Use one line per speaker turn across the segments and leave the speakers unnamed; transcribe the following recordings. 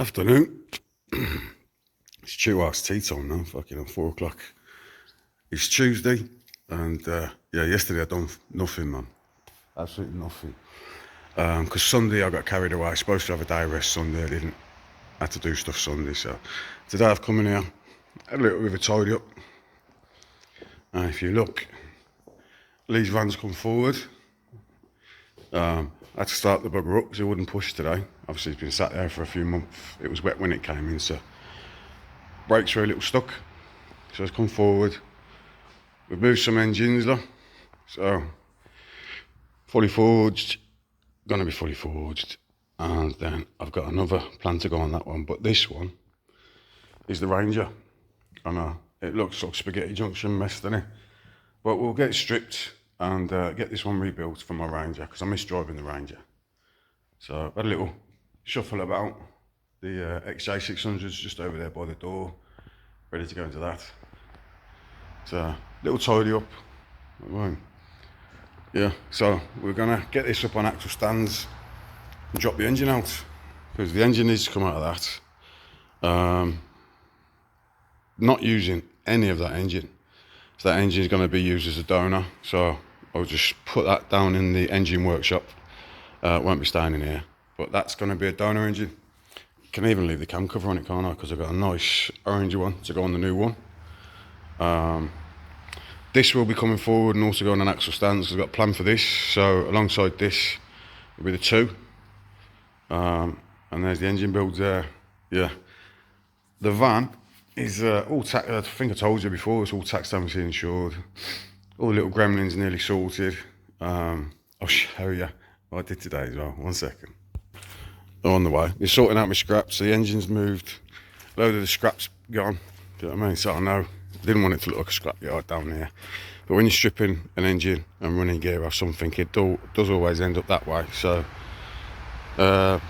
Afternoon. It's tea time now, fucking 4 o'clock. It's Tuesday, and yeah, yesterday I done nothing, man. Absolutely nothing. Because Sunday I got carried away. I was supposed to have a day rest Sunday, I didn't. I had to do stuff Sunday, so today I've come in here, had a little bit of a tidy up. And if you look, Lee's van's come forward. I had to start the bugger up because it wouldn't push today. Obviously it's been sat there for a few months. It was wet when it came in, so brakes were a little stuck. So it's come forward. We've moved some engines though. So fully forged, gonna be fully forged. And then I've got another plan to go on that one. But this one is the Ranger. I know, it looks like spaghetti junction mess, doesn't it? But we'll get it stripped and get this one rebuilt for my Ranger, because I miss driving the Ranger. So I've had a little shuffle about. The XJ600's just over there by the door, ready to go into that. So little tidy up. Yeah, so we're gonna get this up on actual stands and drop the engine out, because the engine needs to come out of that. Not using any of that engine. So that engine is going to be used as a donor, so I'll just put that down in the engine workshop. It won't be staying in here, but that's going to be a donor engine. You can even leave the cam cover on it, can't I? Because I've got a nice orange one to go on the new one. This will be coming forward and also go on an axle stand, because I've got a plan for this. So alongside this will be the two. And there's the engine builds there. Yeah. The van is all taxed. I think I told you before, it's all taxed, obviously insured. All the little gremlins nearly sorted. I'll show you what I did today as well. 1 second. They're on the way. You're sorting out my scraps. So the engine's moved. A load of the scraps gone. Do you know what I mean? So I know I didn't want it to look like a scrap yard down here. But when you're stripping an engine and running gear off something, it does always end up that way. So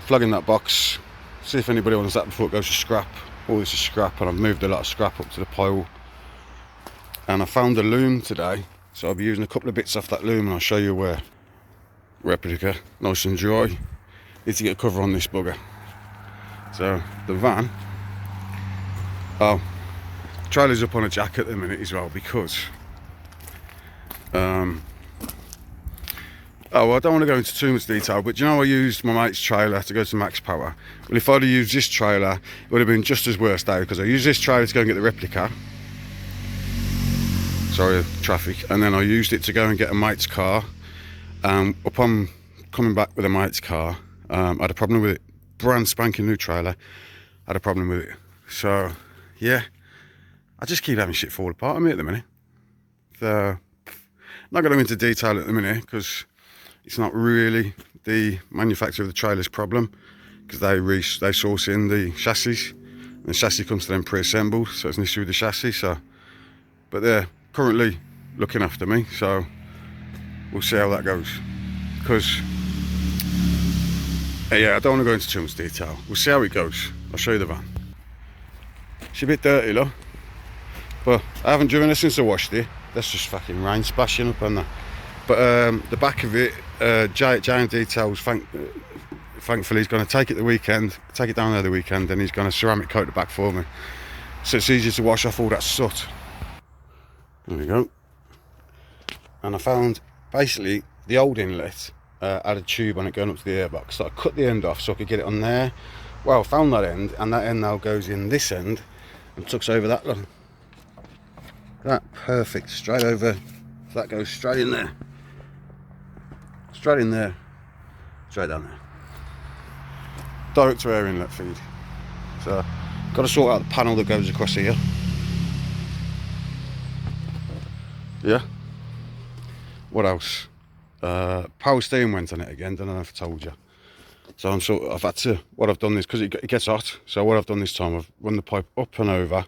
flogging that box. See if anybody wants that before it goes to scrap. All this is scrap, and I've moved a lot of scrap up to the pile. And I found a loom today, so I'll be using a couple of bits off that loom, and I'll show you where. Replica, nice and dry. Need to get a cover on this bugger. So the van, trailer's up on a jack at the minute as well, because I don't want to go into too much detail, but you know, I used my mate's trailer to go to max power. Well, if I'd have used this trailer, it would have been just as worst day, because I used this trailer to go and get the replica. Sorry, traffic. And then I used it to go and get a mate's car. Upon coming back with a mate's car, I had a problem with it. Brand spanking new trailer, had a problem with it. So, yeah, I just keep having shit fall apart on me at the minute. So, not going to go into detail at the minute, because it's not really the manufacturer of the trailer's problem, because they source in the chassis, and the chassis comes to them pre-assembled, so it's an issue with the chassis. So, but they're currently looking after me, so we'll see how that goes. Because yeah, I don't want to go into too much detail. We'll see how it goes. I'll show you the van. It's a bit dirty, look, but I haven't driven it since I washed it. That's just fucking rain splashing up on that. But the back of it, Giant Details, thankfully he's going to take it down there the weekend, and he's going to ceramic coat the back for me, so it's easier to wash off all that soot. There we go. And I found basically the old inlet had a tube on it going up to the airbox, so I cut the end off so I could get it on there. Well, I found that end, and that end now goes in this end and tucks over that one. That perfect, straight over. So that goes straight in there. Straight in there, straight down there. Direct to air inlet feed. So, got to sort out the panel that goes across here. Yeah. What else? Power steering went on it again. Don't know if I told you. So I've had to. What I've done is, because it gets hot. So what I've done this time, I've run the pipe up and over.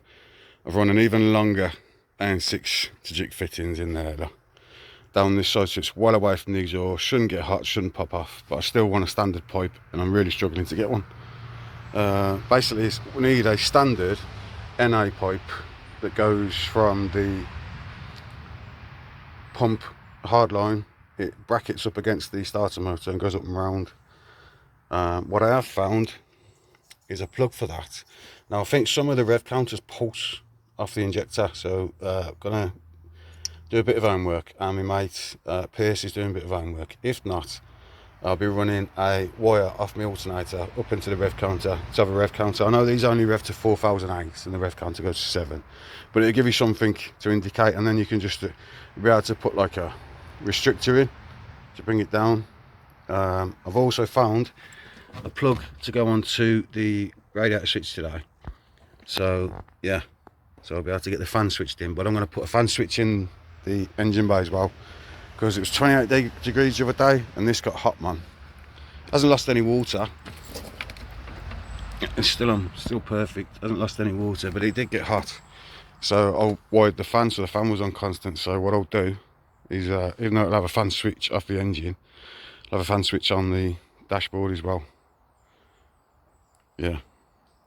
I've run an even longer N6 to jig fittings in there though, down this side, so it's well away from the exhaust. Shouldn't get hot, shouldn't pop off, but I still want a standard pipe, and I'm really struggling to get one. Basically, we need a standard NA pipe that goes from the pump hard line, it brackets up against the starter motor and goes up and round. What I have found is a plug for that. Now I think some of the rev counters pulse off the injector, so gonna do a bit of homework, and my mate Pierce is doing a bit of homework. If not, I'll be running a wire off my alternator up into the rev counter to have a rev counter. I know these only rev to 4,008 and the rev counter goes to 7, but it'll give you something to indicate, and then you can just be able to put like a restrictor in to bring it down. I've also found a plug to go onto the radiator switch today, so yeah, so I'll be able to get the fan switched in, but I'm going to put a fan switch in the engine bay as well, because it was 28 degrees the other day and this got hot, man. Hasn't lost any water, it's still perfect, hasn't lost any water, but it did get hot, so I wired the fan so the fan was on constant. So what I'll do is even though it'll have a fan switch off the engine, I'll have a fan switch on the dashboard as well. Yeah,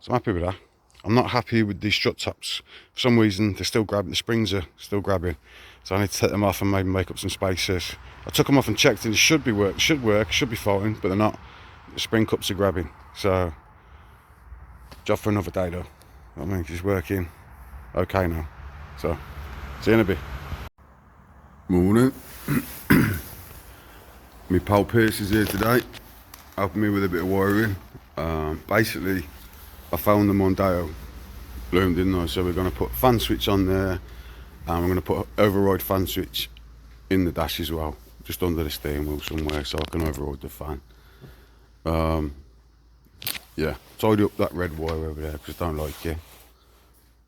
so I'm happy with that. I'm not happy with these strut tops. For some reason, they're still grabbing, the springs are still grabbing. So I need to take them off and maybe make up some spaces. I took them off and checked and it should work, should be fine, but they're not. The spring cups are grabbing. So, job for another day though. I mean, it's working okay now. So, see you in a bit. Morning. My pal Pierce is here today, helping me with a bit of wiring. Basically, I found the Mondeo loom, didn't I? So we're going to put fan switch on there, and we're going to put an override fan switch in the dash as well, just under the steering wheel somewhere, so I can override the fan. Yeah, tidy up that red wire over there because I don't like it.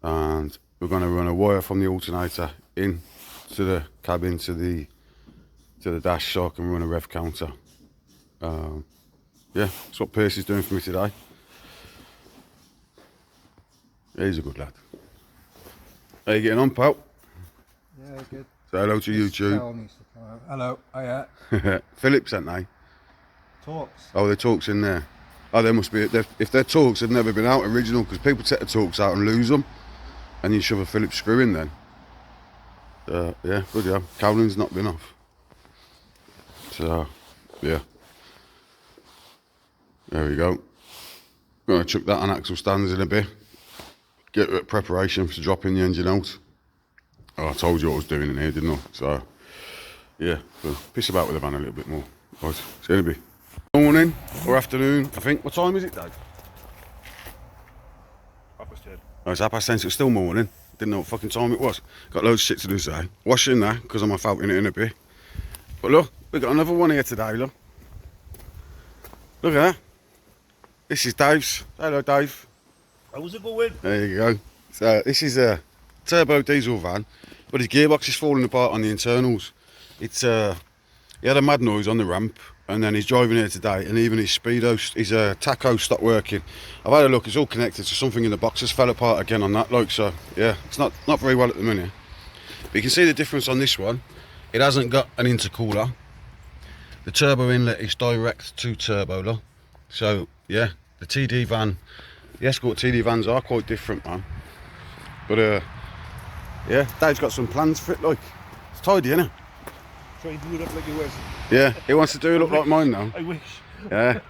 And we're going to run a wire from the alternator in to the cabin to the dash, so I can run a rev counter. Yeah, that's what Pierce is doing for me today. He's a good lad. How you getting on, pal?
Yeah, good.
Say hello to YouTube.
Hello, hiya.
Phillips, aren't they?
Talks.
Oh, the talks in there. Oh, they must be. If they're talks, they've never been out original, because people take the talks out and lose them, and you shove a Phillips screw in then. Yeah, good job. Cowling's not been off. So, yeah. There we go. Gonna chuck that on axle stands in a bit. Get preparation for dropping the engine out. Oh, I told you what I was doing in here, didn't I? So, yeah, so piss about with the van a little bit more. Right, see you in a bit. Morning or afternoon, I think. What time is it, Dave?
10:30.
Oh, it's 10:30, so it's still morning. Didn't know what fucking time it was. Got loads of shit to do today. Washing that, because I'm off out in it in a bit. But look, we've got another one here today, look. Look at that. This is Dave's. Hello, Dave.
How's it going?
There you go. So this is a turbo diesel van, but his gearbox is falling apart on the internals. It's he had a mad noise on the ramp, and then he's driving here today, and even his speedo, his tacho stopped working. I've had a look; it's all connected, so something in the boxes fell apart again on that. Like, so yeah, it's not very well at the minute. But you can see the difference on this one. It hasn't got an intercooler. The turbo inlet is direct to turbo, look. So yeah, the TD van. The Escort TD vans are quite different, man. But yeah, Dave's got some plans for it, like. It's tidy, innit?
Try and do it up like it was.
Yeah, he wants to do it up like mine now.
I wish.
Yeah.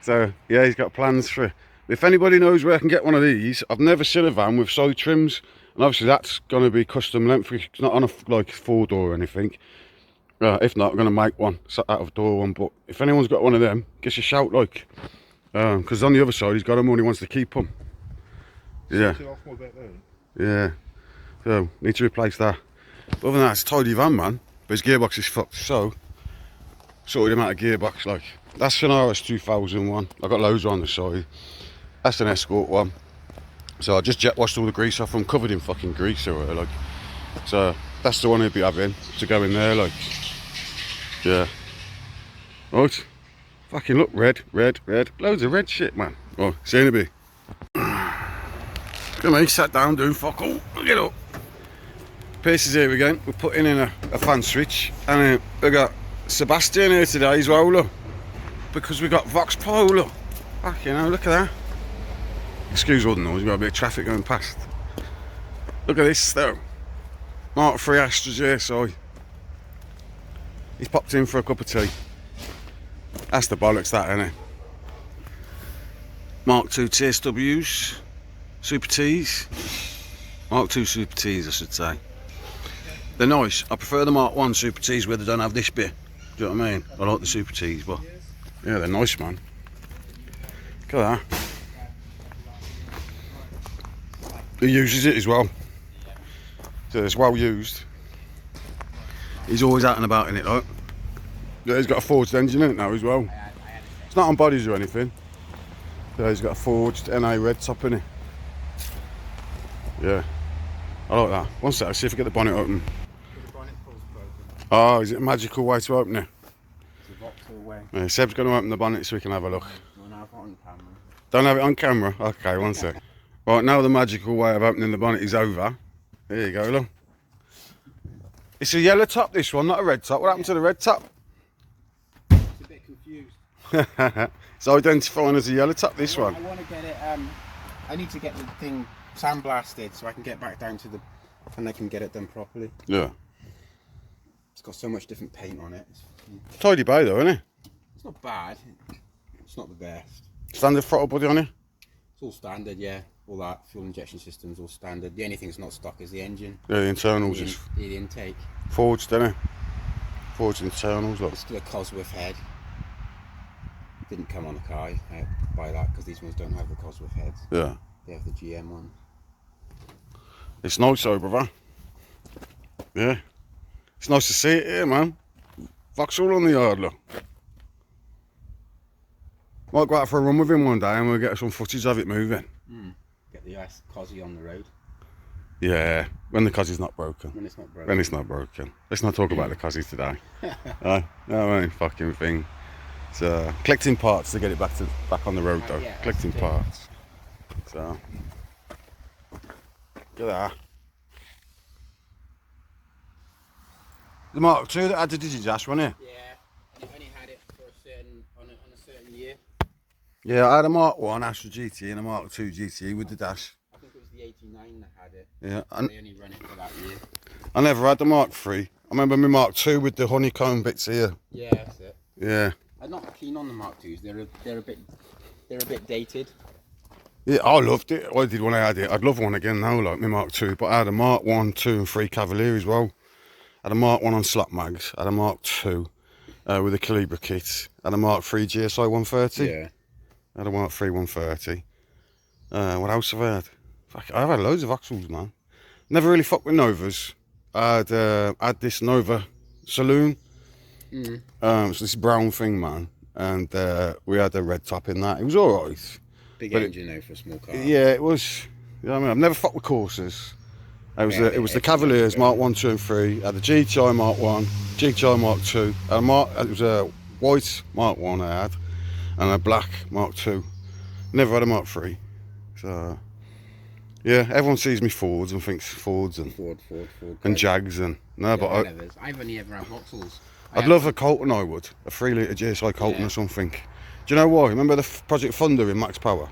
So, yeah, he's got plans for it. If anybody knows where I can get one of these, I've never seen a van with side trims. And obviously that's going to be custom length. It's not on a, like, 4-door or anything. If not, I'm going to make one, out of door one. But if anyone's got one of them, give us a shout, like. Because on the other side, he's got them and he wants to keep them. Yeah. Yeah. So, need to replace that. But other than that, it's a tidy van, man. But his gearbox is fucked. So, sorted him out of gearbox, like. That's an RS 2001. I've got loads on the side. That's an Escort one. So I just jet washed all the grease off. I'm covered in fucking grease or like. So that's the one he'd be having to go in there, like. Yeah. Right. Fucking look, red. Loads of red shit, man. Oh, see you in a bit. Come on, he sat down doing fuck all. Get up. Pierce is here again. We're putting in a fan switch. And we got Sebastian here today as well, look. Because we got Vox Pro, look. Fucking hell, look at that. Excuse all the noise, we've got a bit of traffic going past. Look at this, though. Mark 3 Astras here, so he's popped in for a cup of tea. That's the bollocks, that, isn't it? Mark II TSWs, Super Ts. Mark II Super Ts, I should say. They're nice. I prefer the Mark I Super Ts where they don't have this bit. Do you know what I mean? I like the Super Ts, but yeah, they're nice, man. Look at that. He uses it as well. So it's well used. He's always out and about in it, like. Yeah, he's got a forged engine in it now as well. It's not on bodies or anything. Yeah, he's got a forged NA red top in it. Yeah, I like that. One sec, I'll see if I get the bonnet open.
The bonnet pull's broken.
Oh, is it a magical way to open it?
It's a Vauxhall way.
Yeah, Seb's going to open the bonnet so we can have a look.
Don't have it on camera.
Don't have it on camera? Okay, one sec. Right, now the magical way of opening the bonnet is over. There you go, look. It's a yellow top, this one, not a red top. What happened to the red top?
It's a bit confused.
It's identifying as a yellow top, this one.
I want to get it, I need to get the thing sandblasted so I can get back down to the, and I can get it done properly.
Yeah.
It's got so much different paint on it.
Tidy bay though, isn't it?
It's not bad. It's not the best.
Standard throttle body on it?
It's all standard, yeah. All that, fuel injection system's all standard. The only thing that's not stock is the engine.
Yeah, the internals is
The intake.
forged, isn't it? Forged internals, look.
It's still a Cosworth head. Didn't come on the car. I had to buy that because these ones don't have the Cosworth heads.
Yeah.
They have the GM one.
It's nice though, brother. Yeah. It's nice to see it here, man. Vauxhall on the yard, look. Might go out for a run with him one day and we'll get some footage of it moving.
Get the Cosy on the road.
Yeah, when the Cossy's not broken.
When it's not broken.
When it's not broken. Let's not talk about the Cossy today. No, I mean, fucking thing. It's collecting parts to get it back on the road though.
Yeah,
Collecting
that's the thing.
parts. So, look at that. The Mark II that had the Digidash, wasn't it?
Yeah, and I only had it for on a certain year.
Yeah, I had a Mark I Astra GT and a Mark II GT with the dash.
I think it was the 89 that had it.
Yeah,
And they only run it for that year.
I never had the Mark III. I remember my Mark II with the honeycomb bits here.
Yeah, that's it.
Yeah.
I'm not keen on the Mark IIs. They're a bit dated.
Yeah, I loved it. I did when I had it. I'd love one again now, like my Mark II. But I had a Mark 1, 2 and 3 Cavalier as well. I had a Mark 1 on slap mags. I had a Mark 2 with a Calibra kit. I had a Mark 3 GSI 130.
Yeah.
I had a Mark 3 130. What else have I had? Fuck, I've had loads of Vauxhalls, man. Never really fucked with Novas. I had this Nova Saloon. It's this brown thing, man. And we had a red top in that. It was alright.
Big
But
engine though for a small car.
Yeah, it was. You know what I mean? I've never fucked with Corsas. It was the Cavaliers Mark 1, 2 and 3. I had the GTI Mark 1, GTI Mark 2. It was a white Mark 1 I had. And a black Mark 2. Never had a Mark 3. So, yeah, everyone sees me Fords and thinks Fords and
Ford.
and Jags and... No,
Yeah,
but
I've only ever had Vauxhalls.
I'd love a Colton, I would. A 3 litre GSI Colton or something. Do you know why? Remember the Project Thunder in Max Power?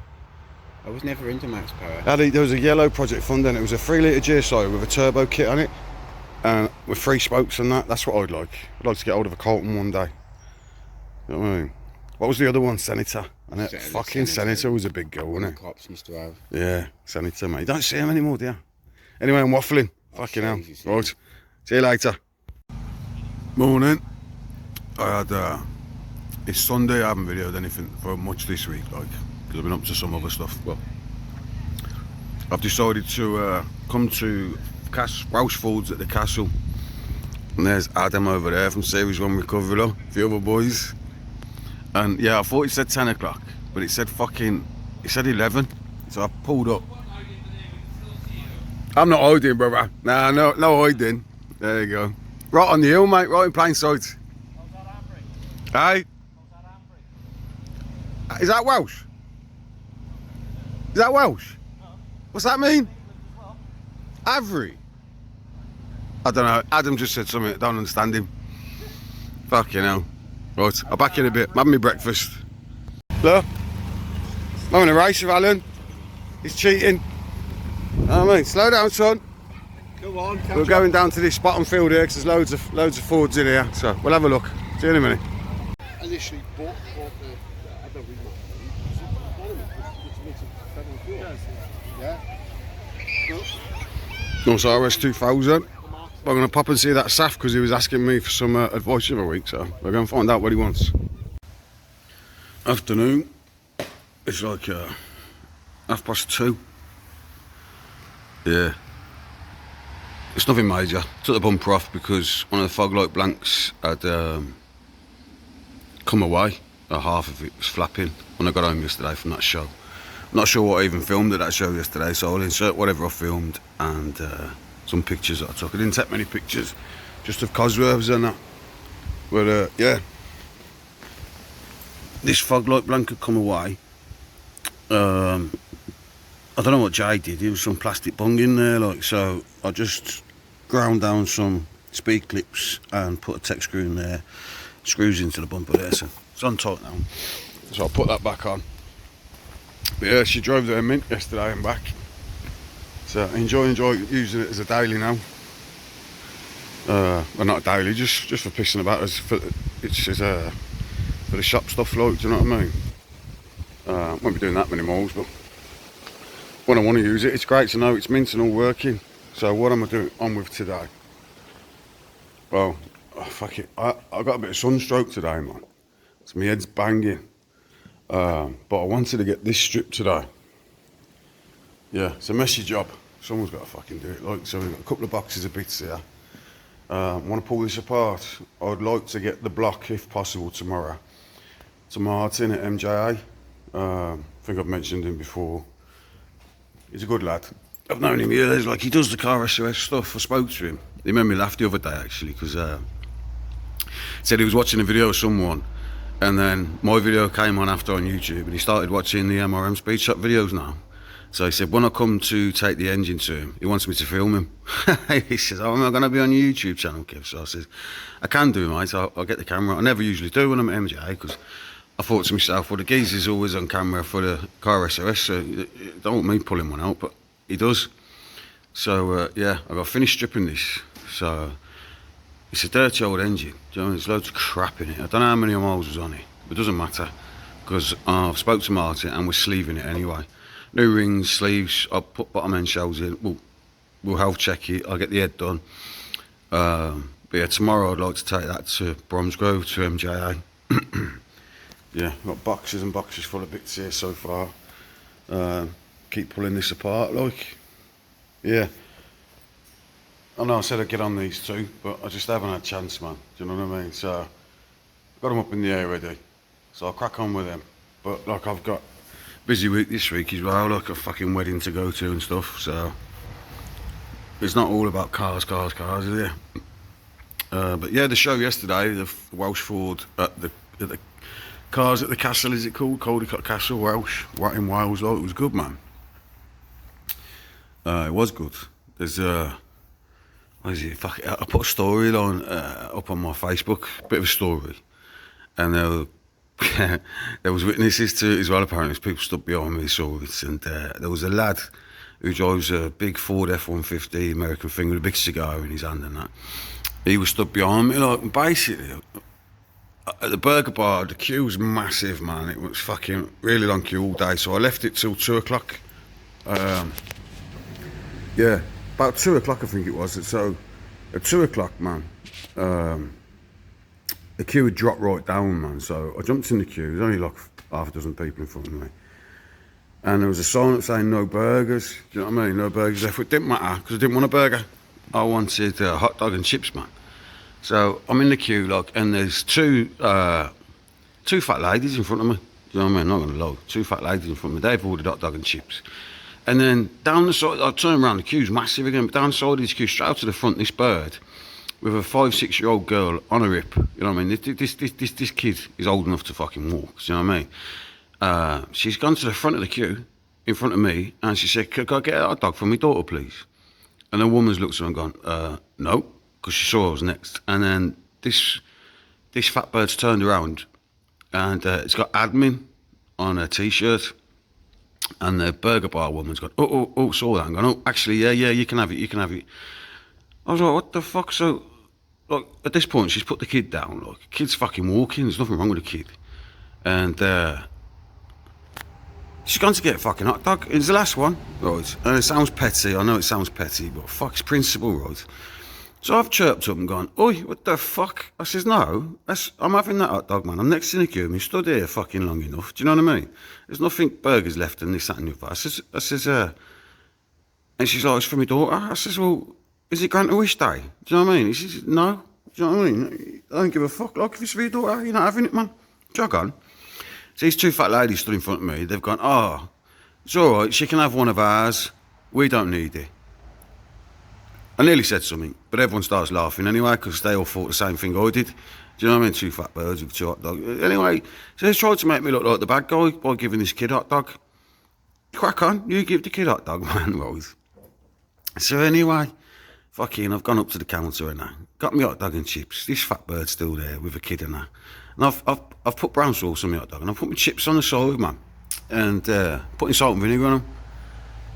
I was never into Max Power.
There was a yellow Project Thunder and it was a 3 litre GSI with a turbo kit on it. And with 3 spokes and that. That's what I'd like. I'd like to get hold of a Colton one day. You know what I mean? What was the other one? Senator. And it fucking Senator was a big girl, wasn't it?
Cops used to have.
Yeah, Senator, mate. You don't see them anymore, do you? Anyway, I'm waffling. Fucking hell. Right. See you later. Morning. I had it's Sunday. I haven't videoed anything for much this week, like, because I've been up to some other stuff. But I've decided to come to Welsh Foods at the castle, and there's Adam over there from Series 1 Recovery, the other boys. And yeah, I thought it said 10 o'clock, but it said 11. So I pulled up. I'm not hiding, brother. Nah, no hiding. There you go. Right on the hill, mate. Right in plain sight. Hey? Is that Welsh? Is that Welsh? What's that mean? Avery? I don't know. Adam just said something. I don't understand him. Fucking hell. Right, I'll back in a bit. I'm having my breakfast. Look. I'm in a race with Alan. He's cheating. Oh, mate, slow down, son.
Go on,
We're going down to this spot on field here because there's loads of Fords in here. So we'll have a look. See you in a minute.
I literally bought the I don't really know.
Yeah.
No, so RS 2000. I'm going to pop and see that Saf because he was asking me for some advice the other week, so we're going to find out what he wants. Afternoon. It's like 2:30. Yeah. It's nothing major. Took the bumper off because one of the fog light blanks had come away. Half of it was flapping when I got home yesterday from that show. Not sure what I even filmed at that show yesterday, so I'll insert whatever I filmed and some pictures that I took. I didn't take many pictures, just of Cosworths and that. But yeah, this fog light blank had come away. I don't know what Jay did. There was some plastic bung in there, like, so I just ground down some speed clips and put a tech screw in there. Screws into the bumper there, so it's on tight now. So I'll put that back on. But yeah, she drove there mint yesterday and back. So enjoy using it as a daily now. Well, not a daily, just for pissing about. It's for the shop stuff, like, do you know what I mean? Won't be doing that many miles, but when I want to use it, it's great to know it's mint and all working. So what am I doing on with today? Well, fuck it. I got a bit of sunstroke today, man. So my head's banging. But I wanted to get this stripped today. Yeah, it's a messy job. Someone's got to fucking do it. Like, so we've got a couple of boxes of bits here. I want to pull this apart. I'd like to get the block, if possible, tomorrow to Martin at MJA. I think I've mentioned him before. He's a good lad. I've known him years. Like, he does the car SOS stuff. I spoke to him. He made me laugh the other day, actually, because he said he was watching a video of someone, and then my video came on after on YouTube, and he started watching the MRM speed shop videos now. So he said, when I come to take the engine to him, he wants me to film him. He says, oh, am I going to be on your YouTube channel, Kev? So I said, I can do, mate. I'll get the camera. I never usually do when I'm at MJA, because I thought to myself, well, the geezer's always on camera for the car SOS, so you don't want me pulling one out, but he does. So yeah, I got finished stripping this. So it's a dirty old engine. Do you know what I mean? There's loads of crap in it. I don't know how many miles was on it. It doesn't matter, because I've spoke to Martin and we're sleeving it anyway. New rings, sleeves. I'll put bottom end shells in. We'll health check it. I'll get the head done. But yeah, tomorrow I'd like to take that to Bromsgrove, to MJA. Yeah, got boxes and boxes full of bits here so far. Keep pulling this apart, like. Yeah. I know I said I'd get on these two, but I just haven't had a chance, man. Do you know what I mean? So, got them up in the air ready. So I'll crack on with them. But, like, I've got a busy week this week as well, like a fucking wedding to go to and stuff. So, it's not all about cars, is it? But yeah, the show yesterday, the Welsh Ford at the Cars at the Castle, is it called? Caldicott Castle, Welsh, in Wales. Like, it was good, man. It was good. There's what is it? Fuck it. I put a storyline up on my Facebook, bit of a story, and there was witnesses to it as well. Apparently, people stood behind me, saw it, and there was a lad who drives a big Ford F-150 American thing with a big cigar in his hand and that. He was stood behind me, like, basically. At the burger bar, the queue was massive, man. It was fucking really long queue all day, so I left it till 2 o'clock. Yeah, about 2 o'clock I think it was. So at 2 o'clock, man, the queue had dropped right down, man. So I jumped in the queue. There's only like half a dozen people in front of me, and there was a sign up saying no burgers. Do you know what I mean? No burgers left. It didn't matter because I didn't want a burger. I wanted a hot dog and chips, man. So I'm in the queue, like, and there's two fat ladies in front of me. Do you know what I mean? Not gonna lie, two fat ladies in front of me. They've ordered hot dog and chips. And then down the side, I turn around, the queue's massive again, but down the side of this queue, straight out to the front, this bird with a 5-6-year-old girl on a hip. You know what I mean? This kid is old enough to fucking walk. Do you know what I mean? She's gone to the front of the queue in front of me, and she said, "Could I get a hot dog for my daughter, please?" And the woman's looked at her and gone, "No," because she saw I was next. And then this fat bird's turned around, and it's got admin on her t-shirt. And the burger bar woman's gone, oh, saw that, and gone, oh, actually, yeah, you can have it. I was like, what the fuck? So, like, at this point, she's put the kid down. Like, the kid's fucking walking. There's nothing wrong with the kid. And She's gone to get a fucking hot dog. It's the last one, right? And it sounds petty. I know it sounds petty, but fuck, it's principle, right? So I've chirped up and gone, oi, what the fuck? I says, no, I'm having that hot dog, man. I'm next in the queue. I'm stood here fucking long enough. Do you know what I mean? There's nothing burgers left and this, that, and the other. I says, and she's like, it's for my daughter. I says, well, is it Grant a Wish Day? Do you know what I mean? She says, no. Do you know what I mean? I don't give a fuck. Like, if it's for your daughter, you're not having it, man. Jog on. So these two fat ladies stood in front of me. They've gone, oh, it's all right. She can have one of ours. We don't need it. I nearly said something, but everyone starts laughing anyway because they all thought the same thing I did. Do you know what I mean? Two fat birds with two hot dogs. Anyway, so they tried to make me look like the bad guy by giving this kid hot dog. Crack on, you give the kid hot dog, man, Rose. So anyway, fucking, I've gone up to the counter and that. Got me hot dog and chips. This fat bird's still there with a kid and that. And I've put brown sauce on my hot dog and I've put my chips on the side, man. And putting salt and vinegar on them.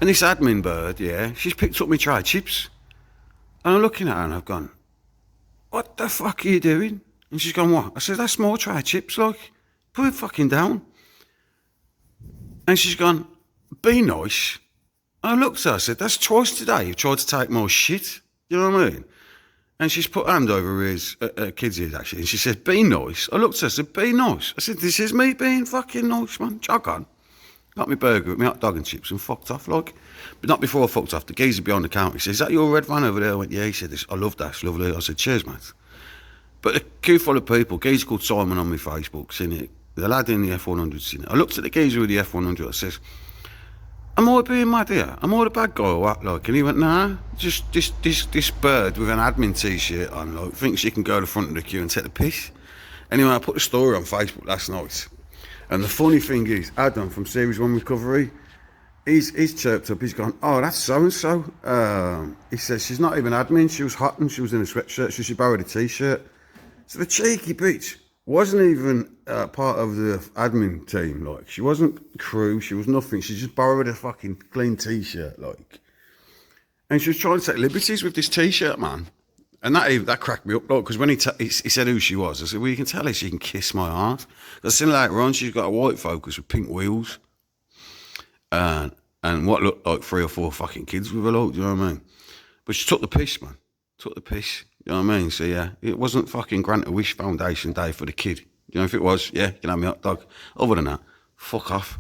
And this admin bird, yeah, she's picked up my tray chips. And I'm looking at her and I've gone, what the fuck are you doing? And she's gone, what? I said, that's more tray chips, like. Put it fucking down. And she's gone, be nice. And I looked at her, I said, that's twice today you've tried to take more shit. You know what I mean? And she's put her hand over her ears, her kid's ears actually, and she said, be nice. I looked at her, I said, be nice. I said, this is me being fucking nice, man. Jog on. Got my burger with my hot dog and chips and fucked off, like. But not before I fucked off. The geezer behind the counter, he said, is that your red van over there? I went, yeah. He said, I love that, it's lovely. I said, cheers, mate. But a queue full of people, geezer called Simon on my Facebook, seen it. The lad in the F100 seen it. I looked at the geezer with the F100, I says, am I being mad here? Am I the bad guy or what? Like, and he went, nah, just this bird with an admin t-shirt on, like, thinks she can go to the front of the queue and take the piss. Anyway, I put a story on Facebook last night. And the funny thing is, Adam from Series 1 Recovery, he's chirped up, he's gone, oh, that's so-and-so. He says, she's not even admin, she was hot and she was in a sweatshirt, so she borrowed a t-shirt. So the cheeky bitch wasn't even part of the admin team, like, she wasn't crew, she was nothing, she just borrowed a fucking clean t-shirt, like. And she was trying to take liberties with this t-shirt, man. And that cracked me up, like, because when he said who she was, I said, well, you can tell her she can kiss my ass. I seen later on, she's got a white Focus with pink wheels. And what looked like 3 or 4 fucking kids with her, like, do you know what I mean? But she took the piss, man. Took the piss, you know what I mean? So, yeah, it wasn't fucking Grant a Wish Foundation Day for the kid. You know, if it was, yeah, you can have me hot dog. Other than that, fuck off.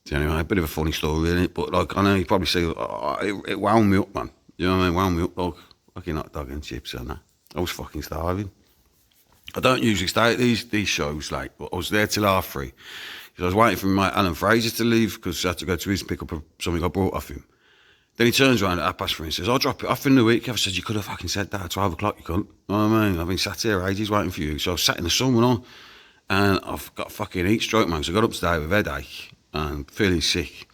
So anyway, a bit of a funny story, isn't it? But, like, I know you probably see, it wound me up, man. You know what I mean? Wound me up, like, fucking hot dog and chips and that. I was fucking starving. I don't usually stay at these shows, like, but I was there till 3:30. Because I was waiting for my mate Alan Fraser to leave, because I had to go to his and pick up something I brought off him. Then he turns around at 3:30 and says, I'll drop it off in the week. I said, you could have fucking said that at 12 o'clock, you cunt. You know what I mean? I've been sat here ages waiting for you. So I was sat in the sun and all, and I've got fucking heat stroke, man. So I got up today with a headache and feeling sick.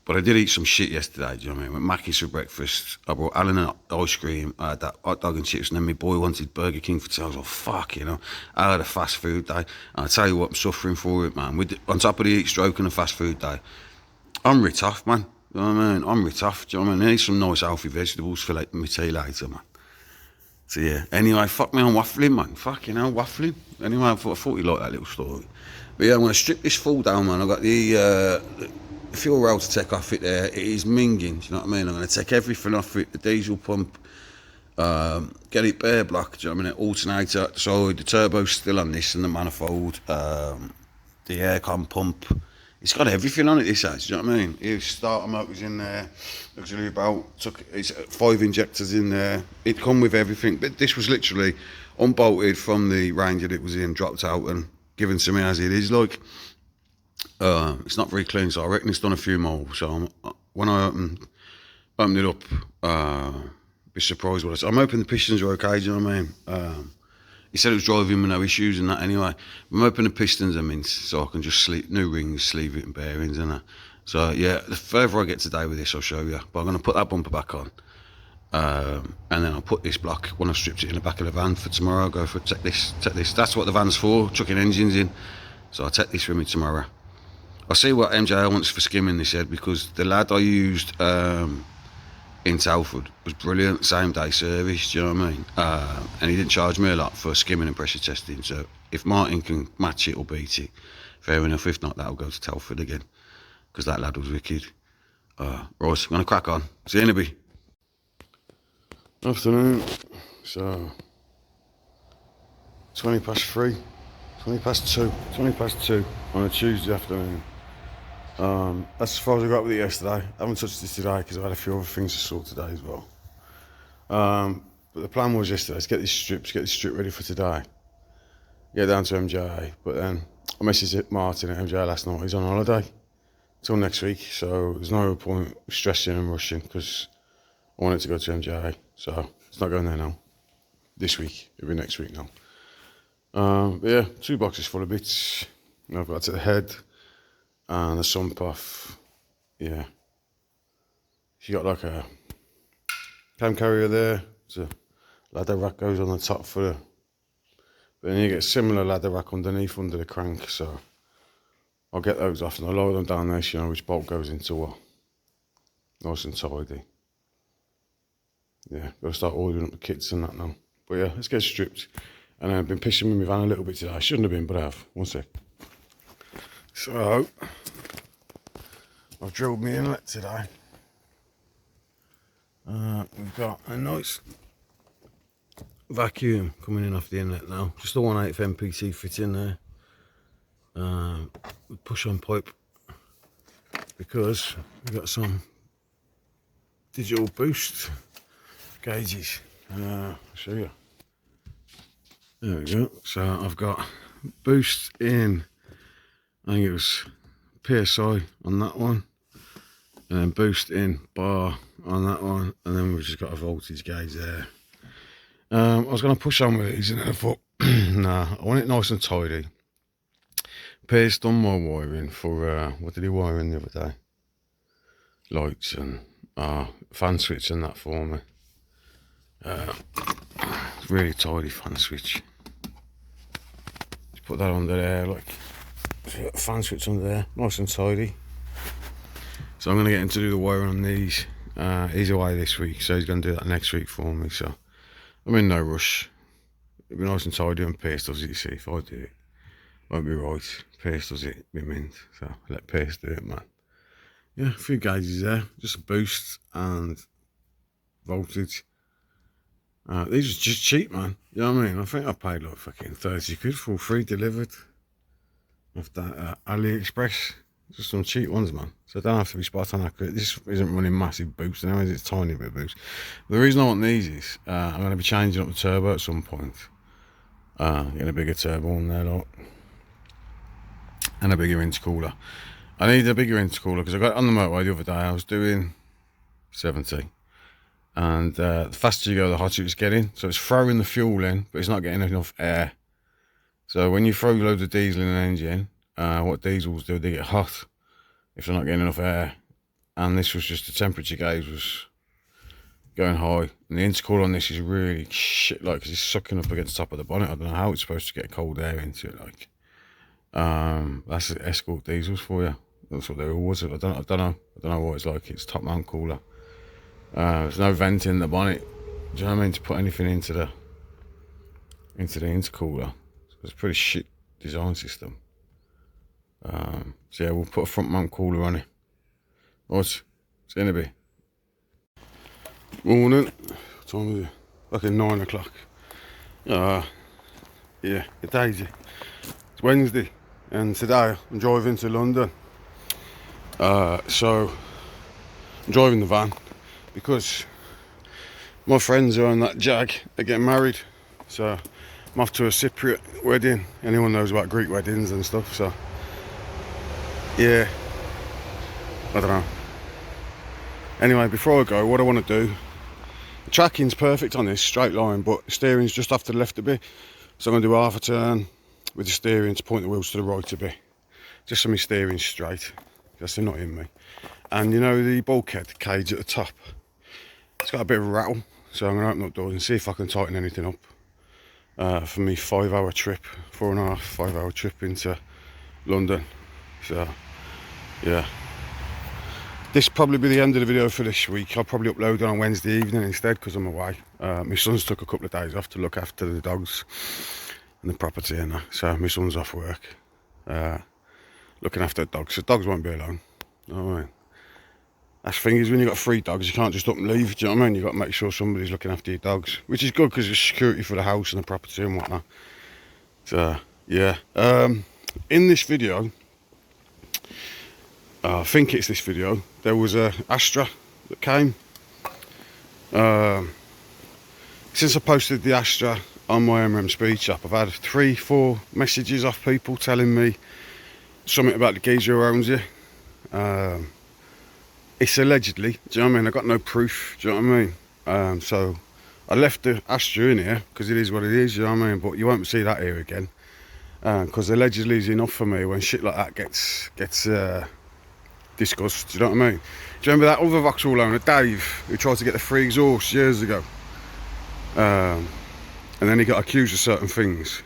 But I did eat some shit yesterday, do you know what I mean? Went Mackey's for breakfast. I brought Alan an ice cream, I had that hot dog and chips, and then my boy wanted Burger King for tea. I was like, fuck, you know. I had a fast food day. And I tell you what, I'm suffering for it, man. On top of the heat stroke and the fast food day, I'm writ off, man. You know what I mean? I'm writ off, do you know what I mean? I need some nice healthy vegetables for like my tea later, man. So yeah, anyway, fuck me, I'm waffling, man. Fucking hell, waffling. Anyway, I thought you liked that little story. But yeah, I'm going to strip this full down, man. I've got the fuel rail to take off it there. It is minging, do you know what I mean? I'm going to take everything off it, the diesel pump, get it bare black, do you know what I mean? Alternator at the side, the turbo's still on this and the manifold, the aircon pump. It's got everything on it, this has, do you know what I mean? His starter motor's in there, auxiliary belt, it's 5 injectors in there. It come with everything, but this was literally unbolted from the Ranger that it was in, dropped out and given to me as it is, like. It's not very clean, so I reckon it's done a few more. So when I open it up, be surprised what I said. I'm hoping the pistons are okay, do you know what I mean? He said it was driving with no issues and that anyway. I'm hoping the pistons are mint, so I can just new rings, sleeve it and bearings and that. So yeah, the further I get today with this, I'll show you. But I'm going to put that bumper back on. And then I'll put this block, when I've stripped it in the back of the van for tomorrow, I'll go for take this. That's what the van's for, chucking engines in. So I'll take this with me tomorrow. I'll see what MJL wants for skimming, they said, because the lad I used in Telford was brilliant, same day service, do you know what I mean? And he didn't charge me a lot for skimming and pressure testing, so if Martin can match it or beat it, fair enough. If not, that'll go to Telford again. because that lad was wicked. Right, I'm going to crack on. See you in a bit. Afternoon. So, 20 past 3, 20 past 2, 20 past 2 on a Tuesday afternoon. That's as far as I got with it yesterday. I haven't touched it today because I've had a few other things to sort today as well. But the plan was yesterday to get this strip ready for today. Get down to MJ, but then I messaged Martin at MJ last night. He's on holiday till next week, so there's no point stressing and rushing because I wanted to go to MJ, so it's not going there now. This week, it'll be next week now. But yeah, 2 boxes full of bits. I've got to the head and a sump off. Yeah, she got like a cam carrier there. It's a ladder rack goes on the top for the. But then you get a similar ladder rack underneath under the crank, so I'll get those off and I'll lower them down there so you know which bolt goes into what. Nice and tidy. Yeah, gotta start ordering up the kits and that now. But yeah, let's get stripped. And I've been pissing with my van a little bit today. I shouldn't have been, but I have. One sec. So, I've drilled my inlet today. We've got a nice vacuum coming in off the inlet now. Just a 1/8 MPT fit in there. Push on pipe because we've got some digital boost gauges. I'll show you. There we go. So I've got boost in, I think it was PSI on that one, and then boost in bar on that one, and then we've just got a voltage gauge there. I was going to push on with these and then I thought, nah, I want it nice and tidy. Pierce done my wiring for, what did he wire in the other day? Lights and fan switch and that for me. Really tidy fan switch. Just put that under there, like, so got a fan switch under there, nice and tidy. So I'm going to get him to do the wiring on these. He's away this week, so he's going to do that next week for me. So I'm in no rush. It'll be nice and tidy, and Pierce does it, you see. If I do it, won't be right. Pierce does it, be mint. So let Pierce do it, man. Yeah, a few gauges there, just a boost and voltage. These are just cheap, man. You know what I mean? I think I paid like fucking 30 quid for all 3 delivered off that AliExpress. Just some cheap ones, man. So I don't have to be spot on accurate. This isn't running massive boost, anyways. It's tiny bit of boost. The reason I want these is I'm going to be changing up the turbo at some point. Getting a bigger turbo on there, like, and a bigger intercooler. I need a bigger intercooler because I got it on the motorway the other day. I was doing 70. And the faster you go, the hotter it's getting. So it's throwing the fuel in, but it's not getting enough air. So when you throw loads of diesel in an engine, what diesels do, they get hot if they're not getting enough air. And this was just the temperature gauge was going high. And the intercooler on this is really shit, like, because it's sucking up against the top of the bonnet. I don't know how it's supposed to get cold air into it, like. That's the Escort diesels for you. That's what they was. I don't know what it's like. It's top mount cooler. There's no vent in the bonnet. Do you know what I mean? To put anything into the intercooler. So it's a pretty shit design system. So yeah, we'll put a front mount cooler on it. Right, see you in a bit. Morning. What time is it? Fucking 9 o'clock. Yeah, it's Daisy. It's Wednesday, and today I'm driving to London. So I'm driving the van because my friends who own that Jag are getting married. So I'm off to a Cypriot wedding. Anyone knows about Greek weddings and stuff, so yeah, I don't know. Anyway, before I go, what I want to do, the tracking's perfect on this straight line, but the steering's just off to the left a bit, so I'm going to do half a turn with the steering to point the wheels to the right a bit, just so my steering's straight, because they're not in me. And you know the bulkhead cage at the top, it's got a bit of a rattle, so I'm going to open up doors and see if I can tighten anything up for me 5-hour trip, 4.5, 5-hour trip into London. So yeah, this will probably be the end of the video for this week. I'll probably upload it on Wednesday evening instead because I'm away. My son's took a couple of days off to look after the dogs and the property and that. So my son's off work looking after the dogs. So dogs won't be alone. You know what I mean? That's the thing is, when you've got 3 dogs, you can't just up and leave, do you know what I mean? You've got to make sure somebody's looking after your dogs, which is good because it's security for the house and the property and whatnot. So, yeah. In this video, I think it's this video, there was a Astra that came. Since I posted the Astra on my MRM speed shop, I've had 3-4 messages off people telling me something about the geezer who owns it. It's allegedly, do you know what I mean? I've got no proof, do you know what I mean? So I left the Astra in here because it is what it is, you know what I mean? But you won't see that here again, because allegedly is enough for me when shit like that gets discussed, do you know what I mean? Do you remember that other Vauxhall owner, Dave, who tried to get the free exhaust years ago? And then he got accused of certain things.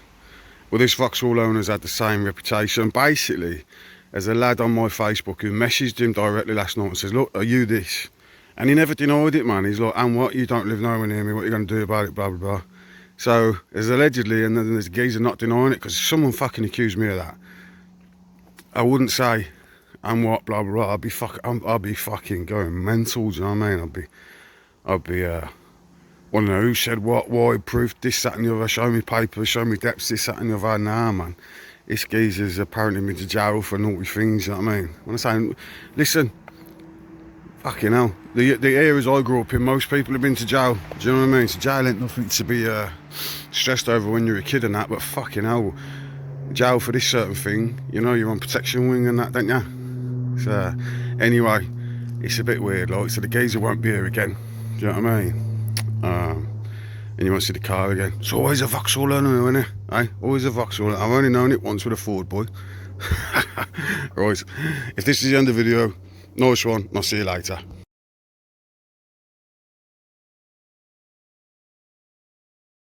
Well, this Vauxhall owner's had the same reputation. Basically, there's a lad on my Facebook who messaged him directly last night and says, look, are you this? And he never denied it, man. He's like, and what? You don't live nowhere near me. What are you going to do about it? Blah, blah, blah. So there's allegedly, and then there's a geezer not denying it, because someone fucking accused me of that. I wouldn't say, and what, blah, blah, blah. I'll be fucking going mental, do you know what I mean? I'd be, want to know who said what, why, proof, this, that and the other, show me papers, show me depths, this, that and the other. Nah, man. This geezer's apparently been to jail for naughty things, you know what I mean? When I say, listen, fucking hell, the areas I grew up in, most people have been to jail, do you know what I mean? So jail ain't nothing to be stressed over when you're a kid and that, but fucking hell, jail for this certain thing, you know, you're on protection wing and that, don't you? So, anyway, it's a bit weird, like, so the geezer won't be here again, do you know what I mean? And you won't see the car again. It's always a Vauxhall owner, isn't it? Eh? Always a Vauxhall. I've only known it once with a Ford boy. Right, if this is the end of the video, nice one, I'll see you later.